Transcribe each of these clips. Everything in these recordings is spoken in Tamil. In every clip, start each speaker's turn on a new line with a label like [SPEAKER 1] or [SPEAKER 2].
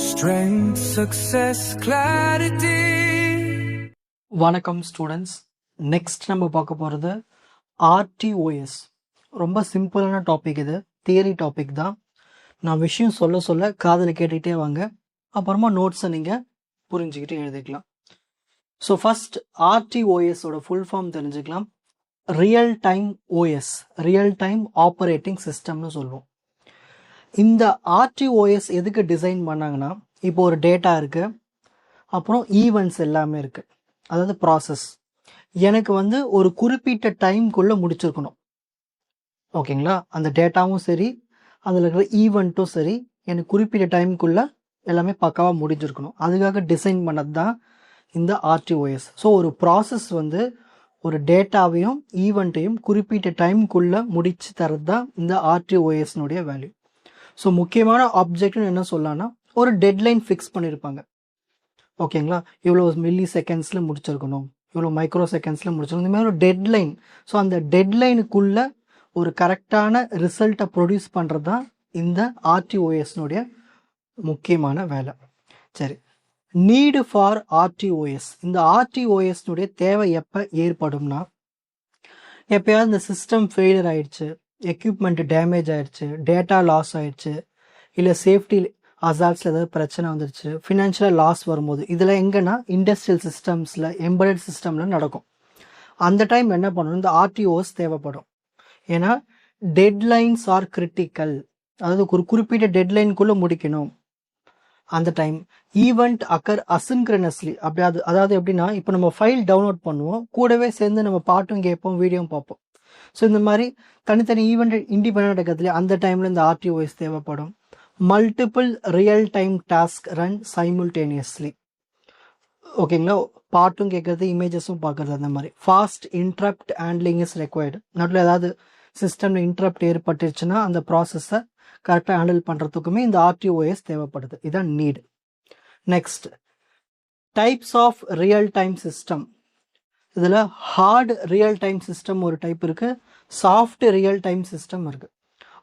[SPEAKER 1] Strength, success, clarity.
[SPEAKER 2] வணக்கம் ஸ்டூடெண்ட்ஸ். நெக்ஸ்ட் நம்ம பார்க்க போகிறது ஆர்டிஓஎஸ். ரொம்ப சிம்பிளான டாபிக், இது தியரி டாபிக் தான். நான் விஷயம் சொல்ல சொல்ல காதில் கேட்டுக்கிட்டே வாங்க, அப்புறமா நோட்ஸை நீங்கள் புரிஞ்சுக்கிட்டு எழுதிக்கலாம். ஸோ ஃபஸ்ட் ஆர்டிஓஎஸோட ஃபுல் ஃபார்ம் தெரிஞ்சுக்கலாம். Real time OS, real time operating சிஸ்டம்னு சொல்லுவோம். இந்த ஆர்டிஓஎஸ் எதுக்கு டிசைன் பண்ணாங்கன்னா, இப்போ ஒரு டேட்டா இருக்குது, அப்புறம் ஈவெண்ட்ஸ் எல்லாமே இருக்குது. அதாவது ப்ராசஸ் எனக்கு ஒரு குறிப்பிட்ட டைம்குள்ளே முடிச்சிருக்கணும். ஓகேங்களா? அந்த டேட்டாவும் சரி, அதில் இருக்கிற ஈவெண்ட்டும் சரி, எனக்கு குறிப்பிட்ட டைமுக்குள்ளே எல்லாமே பக்காவாக முடிஞ்சிருக்கணும். அதுக்காக டிசைன் பண்ணது தான் இந்த ஆர்டிஓஎஸ். ஸோ ஒரு ப்ராசஸ் ஒரு டேட்டாவையும் ஈவெண்ட்டையும் குறிப்பிட்ட டைமுக்குள்ளே முடிச்சு தரது தான் இந்த ஆர்டிஓஎஸ்னுடைய வேல்யூ. ஸோ முக்கியமான ஆப்ஜெக்ட்னு என்ன சொல்லலாம்னா, ஒரு டெட்லைன் ஃபிக்ஸ் பண்ணியிருப்பாங்க. ஓகேங்களா? இவ்வளோ மில்லி செகண்ட்ஸில் முடிச்சிருக்கணும், இவ்வளோ மைக்ரோ செகண்ட்ஸில் முடிச்சிருக்கணும், இந்த மாதிரி ஒரு டெட்லைன். ஸோ அந்த டெட்லைனுக்குள்ளே ஒரு கரெக்டான ரிசல்ட்டை ப்ரொடியூஸ் பண்ணுறது தான் இந்த ஆர்டிஓஎஸ்னுடைய முக்கியமான வேலை. சரி, நீடு ஃபார் ஆர்டிஓஎஸ். இந்த ஆர்டிஓஎஸ்னுடைய தேவை எப்போ ஏற்படும்னா, எப்போயாவது இந்த சிஸ்டம் ஃபெயிலியர் ஆயிடுச்சு, எக்யூப்மெண்ட் டேமேஜ் ஆயிடுச்சு, டேட்டா லாஸ் ஆயிடுச்சு, இல்லை சேஃப்டி அசார்ட்ஸில் ஏதாவது பிரச்சனை வந்துடுச்சு, ஃபினான்ஷியலாக லாஸ் வரும்போது, இதில் எங்கன்னா இண்டஸ்ட்ரியல் சிஸ்டம்ஸில், எம்பெடட் சிஸ்டமில் நடக்கும். அந்த டைம் என்ன பண்ணணும், இந்த ஆர்டிஓஎஸ் தேவைப்படும். ஏன்னா டெட்லைன்ஸ் ஆர் கிரிட்டிக்கல், அதாவது ஒரு குறிப்பிட்ட டெட்லைனுக்குள்ளே முடிக்கணும். அந்த டைம் ஈவெண்ட் அக்கர் அசின்க்ரனஸ்லி. அதாவது எப்படின்னா, இப்போ நம்ம ஃபைல் டவுன்லோட் பண்ணுவோம், கூடவே சேர்ந்து நம்ம பாட்டும் கேட்போம், வீடியோவும் பார்ப்போம். ஸோ இந்த மாதிரி தனித்தனி ஈவெண்ட் இண்டிபெண்ட் இருக்கிறதுல அந்த டைமில் இந்த ஆர்டிஓஎஸ் தேவைப்படும். Multiple real time task run சைமுல்டேனியஸ்லி. ஓகேங்களா? பாட்டும் கேட்கறது, இமேஜஸும் பார்க்குறது, அந்த மாதிரி. Fast interrupt handling is required. நடுவில் ஏதாவது சிஸ்டமில் இன்ட்ரப்ட் ஏற்பட்டுச்சுன்னா அந்த ப்ராசஸை கரெக்டாக ஹேண்டில் பண்ணுறதுக்குமே இந்த ஆர்டிஓஎஸ் தேவைப்படுது. இதுதான் need. Next, types of real time system. இதில் ஹார்ட் ரியல் டைம் சிஸ்டம் ஒரு டைப் இருக்குது, சாஃப்ட் ரியல் டைம் சிஸ்டம் இருக்குது.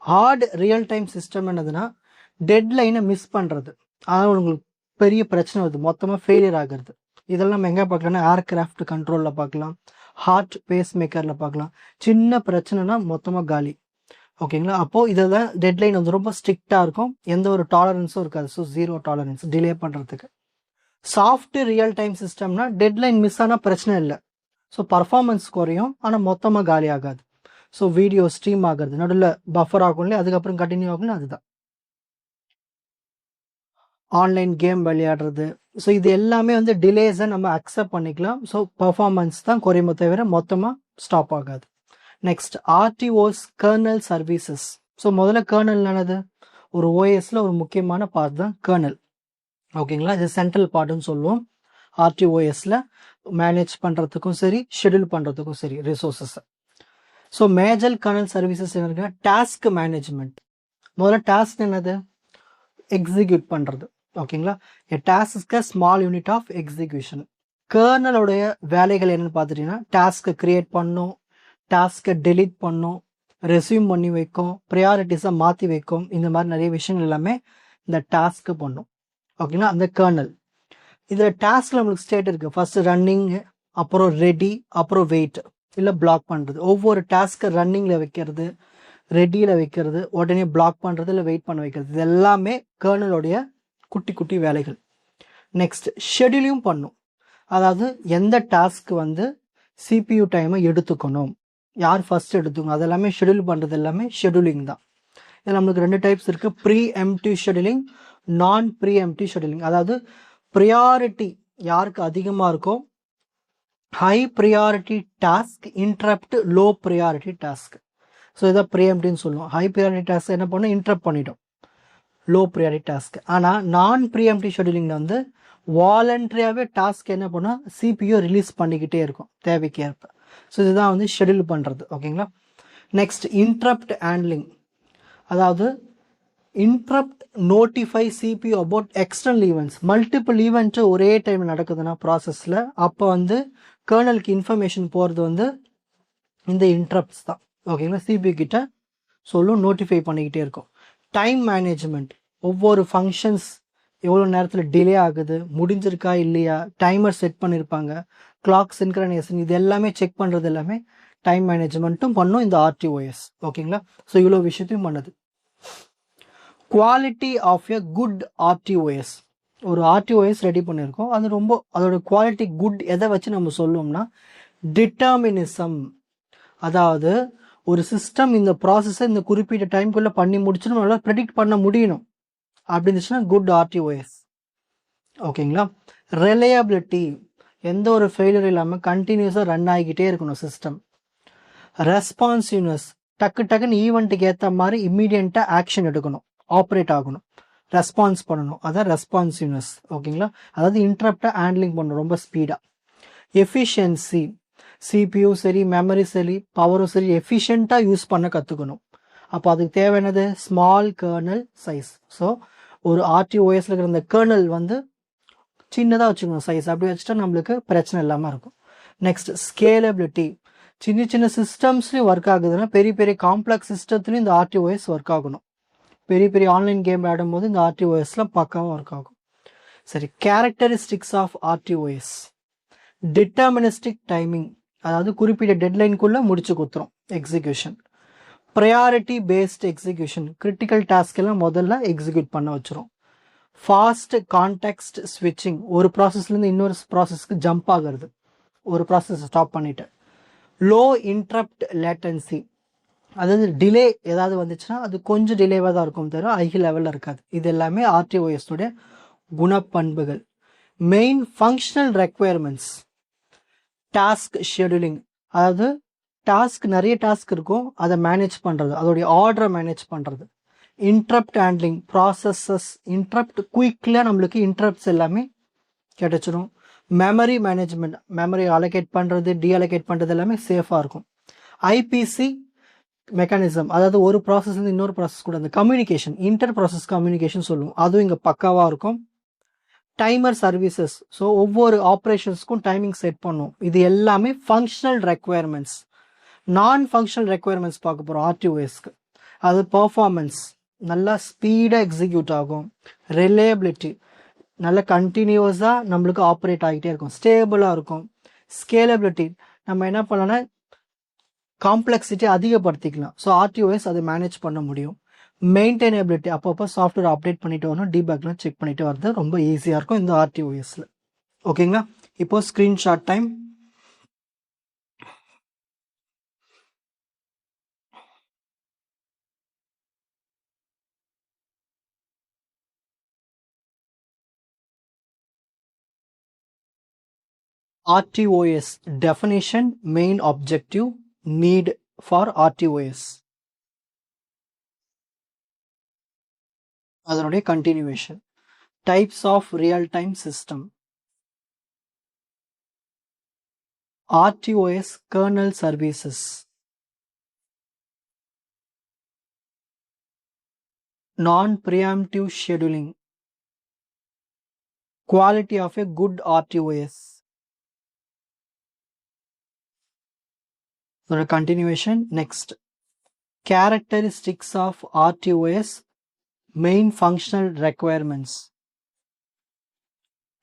[SPEAKER 2] ஹார்ட் ரியல் டைம் சிஸ்டம் என்னதுன்னா, டெட்லைனை மிஸ் பண்ணுறது, ஆனால் உங்களுக்கு பெரிய பிரச்சனை வருது, மொத்தமாக ஃபெயிலியர் ஆகிறது. இதெல்லாம் நம்ம எங்கே பார்க்கலாம்னா, ஏர்கிராஃப்ட் கண்ட்ரோலில் பார்க்கலாம், ஹார்ட் பேஸ் மேக்கரில் பார்க்கலாம். சின்ன பிரச்சனைனா மொத்தமாக காலி. ஓகேங்களா? அப்போது இதெல்லாம் டெட்லைன் ரொம்ப ஸ்ட்ரிக்டாக இருக்கும், எந்த ஒரு டாலரன்ஸும் இருக்காது. ஸோ 0 டாலரன்ஸ் டிலே பண்ணுறதுக்கு. சாஃப்ட் ரியல் டைம் சிஸ்டம்னா, டெட்லைன் மிஸ் ஆனால் பிரச்சனை இல்லை, ஸோ பர்ஃபார்மன்ஸ் குறையும், ஆனால் மொத்தமாக காலி ஆகாது. ஸோ வீடியோ ஸ்ட்ரீம் ஆகிறது, நடுவில் பஃபர் ஆகும் இல்லையா, அதுக்கப்புறம் கண்டினியூ ஆகும், அதுதான். ஆன்லைன் கேம் விளையாடுறது, ஸோ இது எல்லாமே டிலேஸை நம்ம அக்செப்ட் பண்ணிக்கலாம். ஸோ பர்ஃபார்மன்ஸ் தான் குறையுமே தவிர மொத்தமாக ஸ்டாப் ஆகாது. Next, RTOS kernel services. So முதல்ல கர்னல் என்னது, ஒரு ஓஎஸில் ஒரு முக்கியமான பார்ட் தான் கர்னல். ஓகேங்களா? இது சென்ட்ரல் பார்ட்டுன்னு சொல்லுவோம். ஆர்டிஓஎஸில் மேனேஜ் பண்ணுறதுக்கும் சரி, ஷெடியூல் பண்ணுறதுக்கும் சரி ரிசோர்ஸஸை. ஸோ மேஜர் கர்னல் சர்வீசஸ் என்ன, டாஸ்க் மேனேஜ்மெண்ட். முதல்ல டாஸ்க் என்னது, எக்ஸிக்யூட் பண்ணுறது. ஓகேங்களா? A task small unit of execution. கர்னலோடைய வேலைகள் என்னென்னு பார்த்துட்டிங்கன்னா, டாஸ்க்கை க்ரியேட் பண்ணும், டாஸ்க்கை டெலீட் பண்ணும், ரெஸ்யூம் பண்ணி வைக்கும், ப்ரையாரிட்டிஸை மாற்றி வைக்கும், இந்த மாதிரி நிறைய விஷயங்கள் எல்லாமே இந்த டாஸ்க்கு பண்ணும். ஓகேங்களா? அந்த கர்னல். இதில் டாஸ்கில் நம்மளுக்கு ஸ்டேட் இருக்குது. ஃபஸ்ட்டு ரன்னிங், அப்புறம் ரெடி, அப்புறம் வெயிட் இல்லை பிளாக் பண்ணுறது. ஒவ்வொரு டாஸ்க்கை ரன்னிங்கில் வைக்கிறது, ரெடியில் வைக்கிறது, உடனே பிளாக் பண்ணுறது, இல்லை வெயிட் பண்ண வைக்கிறது, இது எல்லாமே கர்னலோடைய குட்டி குட்டி வேலைகள். நெக்ஸ்ட், ஷெடியூலையும் பண்ணும். அதாவது எந்த டாஸ்க்கு சிபியூ டைமை எடுத்துக்கணும், யார் ஃபஸ்ட் எடுத்துக்கணும், அதெல்லாமே ஷெடியூல் பண்ணுறது எல்லாமே ஷெடியூலிங் தான். இதில் நம்மளுக்கு 2 டைப்ஸ் இருக்குது, ப்ரீ எம்ப்டிவ் ஷெடியூலிங், நான் ப்ரீ எம்ப்டிவ் ஷெடியூலிங். அதாவது ப்ரியாரிட்டி யாருக்கு அதிகமாக இருக்கோ, high priority task interrupt low priority task. So இதை ப்ரீஎம்ப்டின்னு சொல்லுவோம். ஹை ப்ரியாரிட்டி டாஸ்க் என்ன பண்ணும், இன்ட்ரப்ட் பண்ணிட்டோம் லோ ப்ரியாரிட்டி டாஸ்க். ஆனால் நான் ப்ரீஎம்ப்டிவ் ஷெடியூலிங்கில் வாலண்டரியாகவே டாஸ்க் என்ன பண்ணால் சிபியூ ரிலீஸ் பண்ணிக்கிட்டே இருக்கும் தேவைக்கு ஏற்ப. ஸோ இதுதான் ஷெடியூல் பண்ணுறது. ஓகேங்களா? Next, interrupt handling. அதாவது interrupt notify CPU about external events. Multiple event ஒரே டைம் நடக்குதுன்னா ப்ராசஸில், அப்போ கர்னலுக்கு இன்ஃபர்மேஷன் போகிறது இந்த இன்ட்ரப்ட்ஸ் தான். ஓகேங்களா? சிபியூ கிட்ட சொல்லும், நோட்டிஃபை பண்ணிக்கிட்டே இருக்கும். டைம் மேனேஜ்மெண்ட், ஒவ்வொரு ஃபங்க்ஷன்ஸ் எவ்வளோ நேரத்தில் டிலே ஆகுது, முடிஞ்சிருக்கா இல்லையா, டைமர் செட் பண்ணியிருப்பாங்க, கிளாக் சின்க்ரனைசேஷன், இது எல்லாமே செக் பண்ணுறது எல்லாமே டைம் மேனேஜ்மெண்ட்டும் பண்ணும் இந்த ஆர்டிஓஎஸ். ஓகேங்களா? ஸோ இவ்வளோ விஷயத்தையும் பண்ணுது. Quality of a good RTOS. ஒரு ஆர்டிஓஎஸ் ரெடி பண்ணியிருக்கோம், அது ரொம்ப அதோட குவாலிட்டி குட் எதை வச்சு நம்ம சொல்லுவோம்னா டிட்டர்மினிசம். அதாவது ஒரு சிஸ்டம் இந்த ப்ராசஸை இந்த குறிப்பிட்ட டைம்குள்ளே பண்ணி முடிச்சுன்னு நம்மளால் ப்ரெடிக்ட் பண்ண முடியணும். அப்படி இருந்துச்சுன்னா குட் ஆர்டிஓஎஸ். ஓகேங்களா? ரிலையபிலிட்டி, எந்த ஒரு ஃபெயிலியர் இல்லாமல் கண்டினியூஸாக ரன் ஆகிக்கிட்டே இருக்கணும் சிஸ்டம். ரெஸ்பான்சிவ்னஸ், டக்குன்னு ஈவெண்ட்டுக்கு ஏற்ற மாதிரி இம்மீடியண்ட்டாக ஆக்ஷன் எடுக்கணும், ஆப்ரேட் ஆகணும், ரெஸ்பான்ஸ் பண்ணணும், அதான் ரெஸ்பான்சிவ்னஸ். ஓகேங்களா? அதாவது இன்டரப்டை ஹேண்ட்லிங் பண்ணணும் ரொம்ப ஸ்பீடாக. எஃபிஷியன்சி, சிபியூ சரி, மெமரி சரி, பவரும் சரி எஃபிஷியண்ட்டாக யூஸ் பண்ண கற்றுக்கணும். அப்போ அதுக்கு தேவையானது ஸ்மால் கர்னல் சைஸ். ஸோ ஒரு ஆர்டிஓஎஸ்ல இருக்கிற இந்த கர்னல் வந்து சின்னதாக வச்சுக்கணும் சைஸ். அப்படி வச்சுட்டா நம்மளுக்கு பிரச்சனை இல்லாமல் இருக்கும். நெக்ஸ்ட் ஸ்கேலபிலிட்டி, சின்ன சிஸ்டம்ஸ்லையும் ஒர்க் ஆகுதுன்னா பெரிய காம்ப்ளெக்ஸ் சிஸ்டத்துலையும் இந்த ஆர்டிஓஎஸ் ஒர்க் ஆகணும். பெரிய ஆன்லைன் கேம் ஆடும்போது இந்த ஆர்டிஓஎஸ்லாம் பக்காவாக ஒர்க் ஆகும். சரி, characteristics of RTOS. Deterministic timing, அதாவது குறிப்பிட்ட டெட்லைனுக்குள்ளே முடிச்சு கொடுத்துரும் execution. Priority based execution, critical task எல்லாம் முதல்ல எக்ஸிக்யூட் பண்ண வச்சிரும். ஃபாஸ்ட் கான்டெக்ஸ்ட் ஸ்விட்சிங், ஒரு ப்ராசஸ்லேருந்து இன்னொரு ப்ராசஸ்க்கு ஜம்ப் ஆகிறது, ஒரு ப்ராசஸ் ஸ்டாப் பண்ணிவிட்டு. லோ இன்டரப்ட் லேட்டன்சி, அதாவது டிலே ஏதாவது வந்துச்சுன்னா அது கொஞ்சம் டிலேவாக தான் இருக்கும், தவிர ஹை லெவலில் இருக்காது. இது எல்லாமே ஆர்டிஓஎஸ்னுடைய குணப்பண்புகள். Main functional requirements. Task scheduling, அதாவது டாஸ்க் நிறைய டாஸ்க் இருக்கும், அதை மேனேஜ் பண்ணுறது, அதோடைய ஆர்டரை மேனேஜ் பண்ணுறது. இன்டரப்ட் ஹேண்ட்லிங், ப்ராசஸஸ் இன்டரப்ட் குயிக்கில் நம்மளுக்கு இன்டரப்ட்ஸ் எல்லாமே கிடைச்சிடும். மெமரி மேனேஜ்மெண்ட், மெமரி அலோகேட் பண்ணுறது, டீஅலோகேட் பண்ணுறது எல்லாமே சேஃபாக இருக்கும். ஐபிசி மெக்கானிசம், அதாவது ஒரு ப்ராசஸ்லேருந்து இன்னொரு ப்ராசஸ் கூட அந்த கம்யூனிகேஷன், இன்டர் ப்ராசஸ் கம்யூனிகேஷன் சொல்லுவோம், அதுவும் இங்கே பக்காவாக இருக்கும். டைமர் சர்வீசஸ், ஸோ ஒவ்வொரு ஆப்ரேஷன்ஸ்க்கும் டைமிங் செட் பண்ணும். இது எல்லாமே ஃபங்க்ஷனல் ரெக்குயர்மெண்ட்ஸ். நான் ஃபங்க்ஷனல் ரெக்குயர்மெண்ட்ஸ் பார்க்க போகிறோம் ஆர்டிஓஎஸ்க்கு. அது பர்ஃபார்மன்ஸ், நல்லா ஸ்பீடாக எக்ஸிக்யூட் ஆகும். ரிலையபிலிட்டி, நல்லா கண்டினியூஸாக நம்மளுக்கு ஆப்ரேட் ஆகிட்டே இருக்கும், ஸ்டேபிளாக இருக்கும். ஸ்கேலபிலிட்டி, நம்ம என்ன பண்ணலாம்னா காம்ப்ளெக்சிட்டி அதிகப்படுத்திக்கலாம். ஸோ ஆர்டிஓஎஸ் அதை மேனேஜ் பண்ண முடியும். மெயின்டைனபிலிட்டி, அப்பப்போ சாஃப்ட்வேர் அப்டேட் பண்ணிட்டு வரணும், டீபக்லாம் செக் பண்ணிட்டு வரது ரொம்ப ஈஸியாக இருக்கும் இந்த ஆர்டிஓஎஸ்ல. ஓகேங்களா? இப்போ screenshot time. RTOS definition, main objective, need for RTOS. அதனுடைய continuation. Types of real-time system. RTOS kernel services. Non-preemptive scheduling. Quality of a good RTOS. So the continuation. Next, characteristics of RTOS, main functional requirements,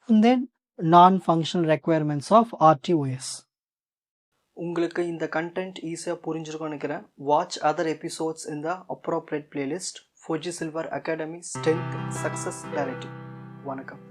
[SPEAKER 2] and then non-functional requirements of RTOS. உங்களுக்கு இந்த கண்டென்ட் ஈஸியாக புரிஞ்சிருக்கும்னு நினைக்கிறேன். வாட்ச் அதர் எபிசோட்ஸ் இன் த appropriate playlist. Fuji silver academy strength success clarity. வணக்கம்.